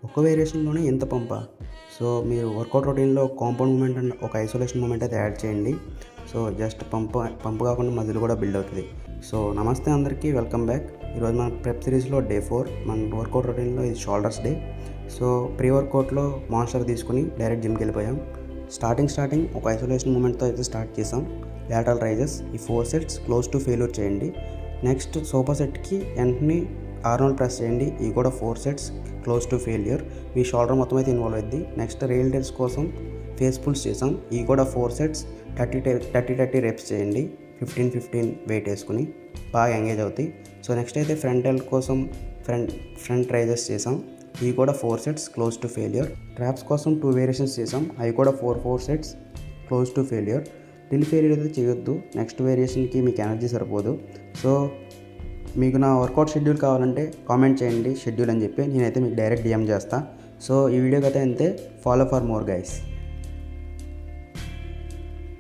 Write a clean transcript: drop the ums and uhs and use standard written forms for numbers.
ఒక వేరియేషన్లోనే ఎంత పంపా. సో మీరు వర్కౌట్ రొటీన్లో కాంపౌండ్ మూమెంట్ అండ్ ఒక ఐసోలేషన్ మూమెంట్ అయితే యాడ్ చేయండి. సో జస్ట్ పంపు కాకుండా మజిల్ కూడా బిల్డ్ అవుతుంది. సో నమస్తే అందరికీ, వెల్కమ్ బ్యాక్. ఈరోజు మన ప్రెప్ సిరీస్లో డే 4 మన వర్కౌట్ రొటీన్లో ఇది షోల్డర్స్ డే. సో ప్రీ వర్కౌట్లో మాన్స్టర్ తీసుకుని డైరెక్ట్ జిమ్కి వెళ్ళిపోయాం. స్టార్టింగ్ ఒక ఐసోలేషన్ మూమెంట్తో అయితే స్టార్ట్ చేసాం. లాటరల్ రైజెస్ ఈ 4 సెట్స్ క్లోజ్ టు ఫెయిల్యూర్ చేయండి. నెక్స్ట్ సోఫా సెట్కి వెంటనే ఆర్నోల్ ప్రెస్ చేయండి. ఇవి కూడా 4 sets close to failure. Me shoulder మొత్తం అయితే ఇన్వాల్వ్ అయింది. నెక్స్ట్ రియల్ డెల్స్ కోసం ఫేస్ పుల్స్ చేసాం. ఇవి కూడా 4 సెట్స్ 30 రెప్స్ చేయండి. 15 వెయిట్ వేసుకుని బాగా ఎంగేజ్ అవుతాయి. సో నెక్స్ట్ అయితే ఫ్రంట్ డెల్ కోసం ఫ్రంట్ రైజెస్ చేసాం. ఇవి కూడా 4 sets close to failure. Traps కోసం 2 వేరియేషన్స్ చేసాం. అవి కూడా 4 sets close to failure. Till failure అయితే చేయొద్దు. నెక్స్ట్ వేరియేషన్కి మీకు ఎనర్జీ సరిపోదు. సో మీకు నా వర్కౌట్ షెడ్యూల్ కావాలంటే కామెంట్ చేయండి షెడ్యూల్ అని చెప్పి, నేనైతే మీకు డైరెక్ట్ డిఎం చేస్తాను. సో ఈ వీడియోకి అయితే అంతే. Follow for more guys.